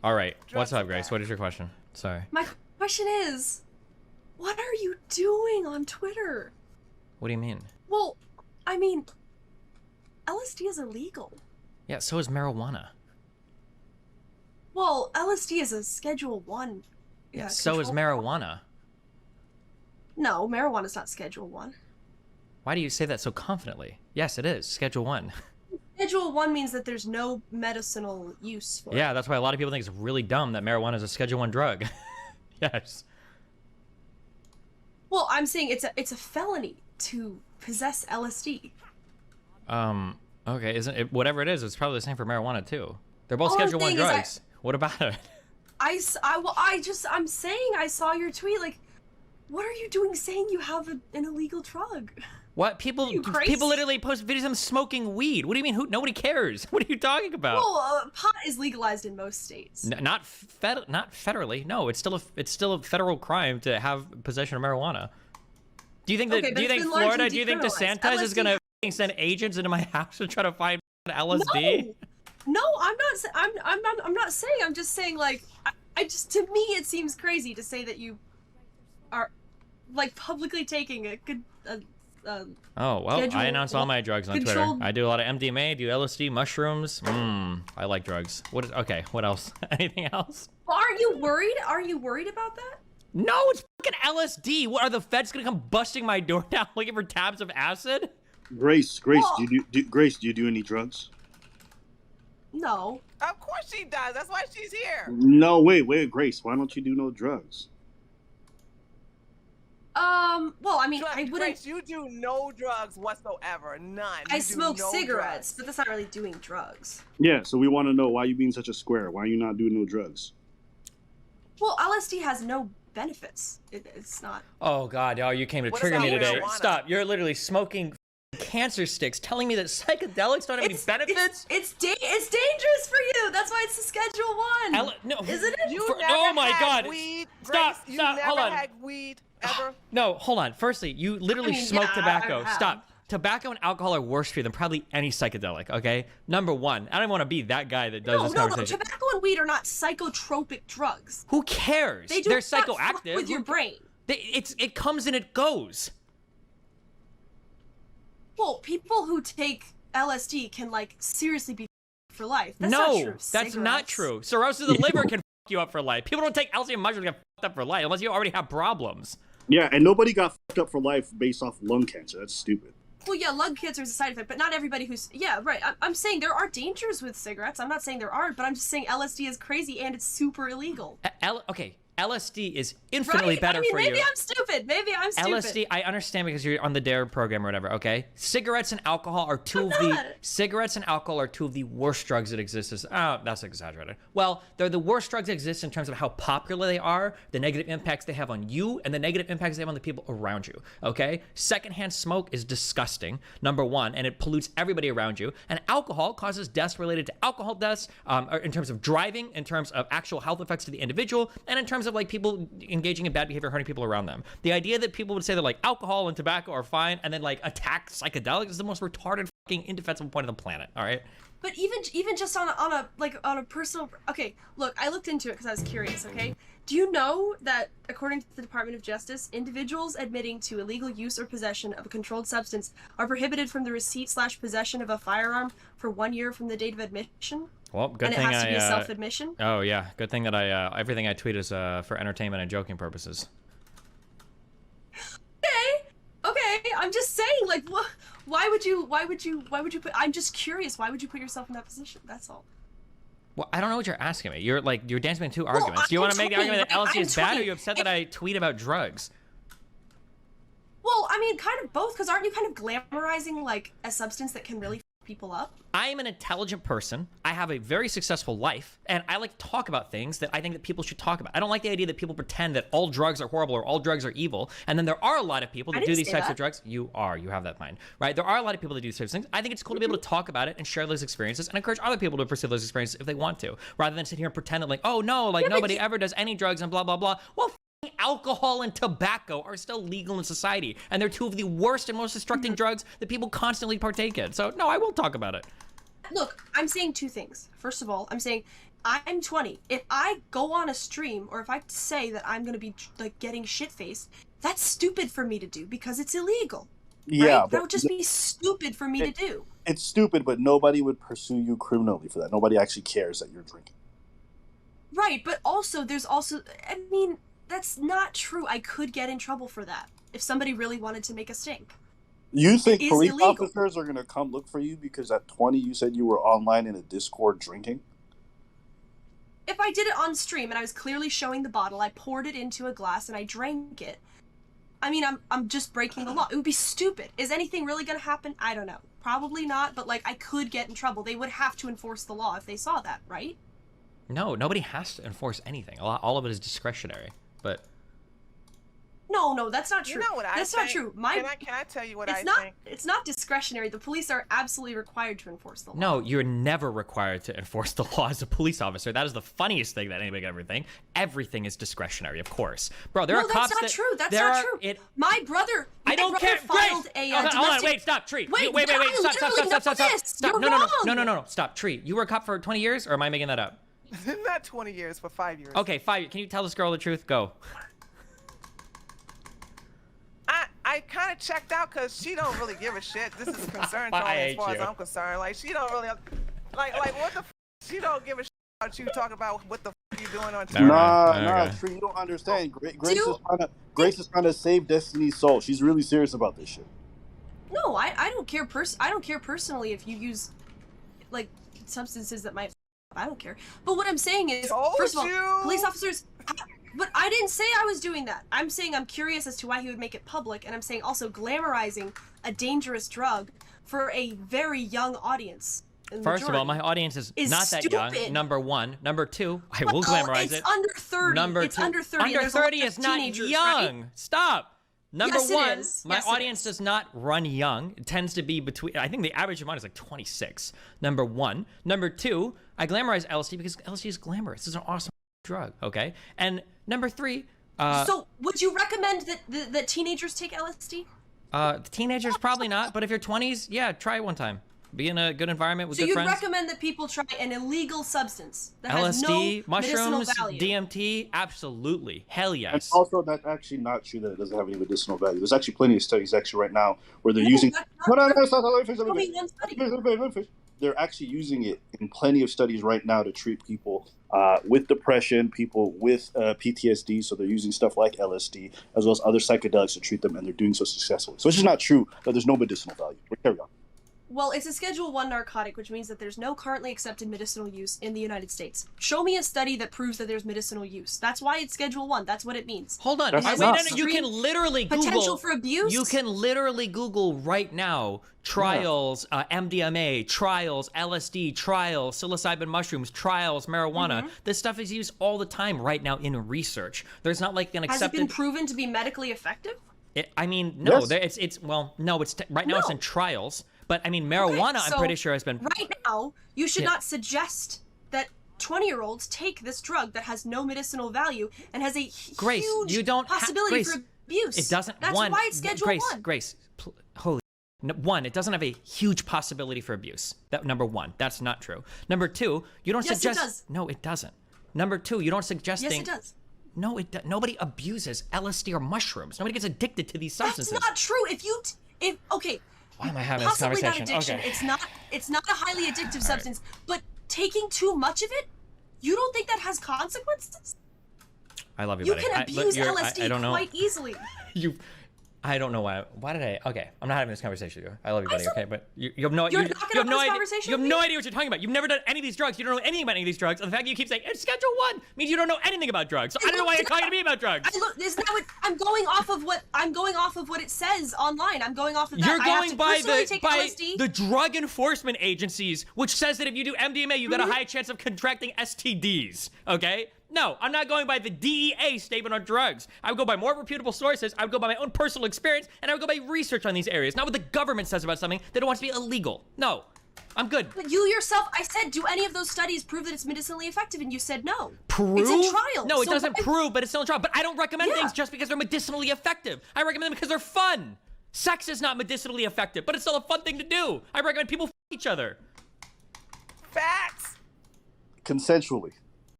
All right. What's Drugs up, Grace? What is your question? Sorry. My question is, what are you doing on Twitter? What do you mean? Well, I mean, LSD is illegal. Yeah, so is marijuana. Well, LSD is a Schedule 1. Yeah, so is marijuana. No, marijuana's not Schedule 1. Why do you say that so confidently? Yes, it is. Schedule 1. Schedule 1 means that there's no medicinal use for it. Yeah, that's why a lot of people think it's really dumb that marijuana is a Schedule 1 drug. Yes. Well, I'm saying it's a felony to possess LSD. Okay, isn't it, whatever it is, it's probably the same for marijuana too. They're both Schedule 1 drugs. What about it? I'm saying I saw your tweet. Like, what are you doing saying you have an illegal drug? What? People literally post videos of them smoking weed. What do you mean? Nobody cares. What are you talking about? Well, pot is legalized in most states. Not federally. No, it's still a federal crime to have possession of marijuana. Do you think that? Okay, do you think Florida? Do you think DeSantis is gonna send agents into my house to try to find LSD? No, I'm not saying. I'm just saying, like, I just, to me it seems crazy to say that you are like publicly taking a good. Oh, well, I announce all my drugs on Twitter. I do a lot of MDMA, do LSD, mushrooms. I like drugs. Okay, what else? Anything else? Are you worried? Are you worried about that? No, it's fucking LSD. What, are the feds gonna come busting my door down looking for tabs of acid? Grace, well, do you do any drugs? No. Of course she does. That's why she's here. No, wait, Grace. Why don't you do no drugs? Well, I mean, I wouldn't. Grace, you do no drugs whatsoever. None. I smoke cigarettes, but that's not really doing drugs. Yeah, so we want to know why you being such a square. Why you not doing no drugs? Well, LSD has no benefits. It's not. Oh God, you came to trigger me today. Stop! You're literally smoking cancer sticks, telling me that psychedelics don't have any benefits. It's dangerous for you. That's why it's a Schedule 1. No, isn't it? Oh my God! Weed, Stop! Grace, Stop! Hold on. You never had weed ever? No, hold on. Firstly, you literally smoke tobacco. Stop. Tobacco and alcohol are worse for you than probably any psychedelic, okay? Number one, I don't want to be that guy that does this conversation. No, tobacco and weed are not psychotropic drugs. Who cares? They're psychoactive. With your brain. It comes and it goes. Well, people who take LSD can, like, seriously be for life. That's no, not true. That's not true. Cirrhosis of the liver can you up for life. People don't take LSD and mushrooms and get fucked up for life unless you already have problems. Yeah, and nobody got fucked up for life based off lung cancer. That's stupid. Well, yeah, lung cancer is a side effect, but not everybody who's... Yeah, right. I'm saying there are dangers with cigarettes. I'm not saying there aren't, but I'm just saying LSD is crazy and it's super illegal. Okay, LSD is infinitely better for you. Maybe I'm stupid. LSD, I understand because you're on the DARE program or whatever, okay? Cigarettes and alcohol are two of the worst drugs that exist. Oh, that's exaggerated. Well, they're the worst drugs that exist in terms of how popular they are, the negative impacts they have on you, and the negative impacts they have on the people around you, okay? Secondhand smoke is disgusting, number one, and it pollutes everybody around you. And alcohol causes deaths related to alcohol deaths, in terms of driving, in terms of actual health effects to the individual, and in terms of like people engaging in bad behavior, hurting people around them. The idea that people would say that like alcohol and tobacco are fine and then like attack psychedelics is the most retarded fucking indefensible point of the planet. All right. But even just on a personal, okay, look, I looked into it because I was curious. Okay, do you know that according to the Department of Justice, individuals admitting to illegal use or possession of a controlled substance are prohibited from the receipt/possession of a firearm for 1 year from the date of admission? Well, good and thing it has to be a self-admission. Oh yeah, good thing that everything I tweet is for entertainment and joking purposes. Okay, I'm just saying, like, why would you put? I'm just curious. Why would you put yourself in that position? That's all. Well, I don't know what you're asking me. You're dancing between two arguments. Do you want to make the argument that LSD is bad, or are you upset that I tweet about drugs? Well, I mean, kind of both, because aren't you kind of glamorizing like a substance that can really f people up? I am an intelligent person. I have a very successful life, and I like to talk about things that I think that people should talk about. I don't like the idea that people pretend that all drugs are horrible or all drugs are evil, and then there are a lot of people that do these types of drugs. You have that mind, right? There are a lot of people that do these types of things. I think it's cool to be able to talk about it and share those experiences and encourage other people to pursue those experiences if they want to, rather than sit here and pretend that like, oh no, like nobody ever does any drugs and blah, blah, blah. Well, alcohol and tobacco are still legal in society, and they're two of the worst and most destructive drugs that people constantly partake in. So no, I will talk about it. Look, I'm saying two things. First of all, I'm saying I'm 20. If I go on a stream, or if I say that I'm gonna be like getting shit-faced, that's stupid for me to do because it's illegal. Yeah, right? That would just be stupid for me to do. It's stupid, but nobody would pursue you criminally for that. Nobody actually cares that you're drinking. Right, but also, I mean, that's not true. I could get in trouble for that if somebody really wanted to make a stink. You think police illegal. officers are going to come look for you because at 20 you said you were online in a Discord drinking? If I did it on stream and I was clearly showing the bottle, I poured it into a glass and I drank it, I mean, I'm just breaking the law. It would be stupid. Is anything really going to happen? I don't know. Probably not, but, like, I could get in trouble. They would have to enforce the law if they saw that, right? No, nobody has to enforce anything. All of it is discretionary, but... No, that's not true. You know what I That's think? not true. Can I tell you what I think? It's not discretionary. The police are absolutely required to enforce the law. No, you're never required to enforce the law as a police officer. That is the funniest thing that anybody could ever think. Everything is discretionary, of course. Bro, there are cops that's not true. That's not true. My brother filed a hold on, wait, stop, Tree. Wait, stop. No, stop, Tree. You were a cop for 20 years, or am I making that up? Not 20 years, but 5 years. Okay, 5 years. Can you tell this girl the truth? Go. I kind of checked out because she don't really give a shit. This is a concern to me as far as I'm concerned. Like, she don't really, like what the f? She don't give a shit about you talking about what the f you doing on TV. Nah, Tree, you don't understand. Grace is trying to save Destiny's soul. She's really serious about this shit. No, I don't care. I don't care personally if you use, like, substances that might. I don't care. But what I'm saying is, first of all, police officers. But I didn't say I was doing that. I'm saying I'm curious as to why he would make it public, and I'm saying also glamorizing a dangerous drug for a very young audience. First of all, my audience is not that young. Number one. Number two, I will glamorize it. It's under 30. It's under 30. Under 30 is not young. Right? Stop. Number one, my audience does not run young. It tends to be between, I think the average amount is like 26. Number one. Number two, I glamorize LSD because LSD is glamorous. It's an awesome drug, okay? And number three, so would you recommend that teenagers take LSD? Teenagers probably not, but if you're 20s, yeah, try it one time. Be in a good environment with good friends. So you recommend that people try an illegal substance that LSD, has no mushrooms, medicinal value? DMT, absolutely, hell yes. And also, that's actually not true that it doesn't have any medicinal value. There's actually plenty of studies actually right now where they're using. They're actually using it in plenty of studies right now to treat people with depression, people with PTSD. So they're using stuff like LSD as well as other psychedelics to treat them, and they're doing so successfully. So it's just not true that there's no medicinal value. But carry on. Well, it's a Schedule 1 narcotic, which means that there's no currently accepted medicinal use in the United States. Show me a study that proves that there's medicinal use. That's why it's Schedule 1. That's what it means. Hold on. You can literally Google... Potential for abuse? You can literally Google right now trials, MDMA, trials, LSD, trials, psilocybin mushrooms, trials, marijuana. This stuff is used all the time right now in research. There's not like an accepted... Has it been proven to be medically effective? I mean, no. Yes. It's right now it's in trials. But, I mean, marijuana, I'm pretty sure has been... Right now, you should not suggest that 20-year-olds take this drug that has no medicinal value and has a huge possibility for abuse. It doesn't... That's why it's Schedule 1. Grace, holy... One, it doesn't have a huge possibility for abuse. Number one, that's not true. Number two, you don't suggest... Yes, it does. No, it doesn't. Number two, you don't suggest... Yes, it does. No, nobody abuses LSD or mushrooms. Nobody gets addicted to these substances. That's not true. Okay... Why am I having this conversation? Not addiction. Okay. It's not a highly addictive substance, but taking too much of it, you don't think that has consequences? I love you, buddy. You can abuse LSD quite easily. I don't know why. Why did I? Okay, I'm not having this conversation with you. I love you, buddy. Okay, but you have no. You have no idea what you're talking about. You've never done any of these drugs. You don't know anything about any of these drugs. And the fact that you keep saying it's Schedule 1 means you don't know anything about drugs. So I don't know why you're talking to me about drugs. I'm going off of what it says online. I'm going off of that. You're going by the drug enforcement agencies, which says that if you do MDMA, you got a high chance of contracting STDs. Okay. No, I'm not going by the DEA statement on drugs. I would go by more reputable sources. I would go by my own personal experience, and I would go by research on these areas, not what the government says about something that wants to be illegal. No, I'm good. But you yourself, I said, do any of those studies prove that it's medicinally effective? And you said no. Prove? It's in trial. No, it doesn't prove, but it's still in trial. But I don't recommend things just because they're medicinally effective. I recommend them because they're fun. Sex is not medicinally effective, but it's still a fun thing to do. I recommend people f each other. Facts. consensually.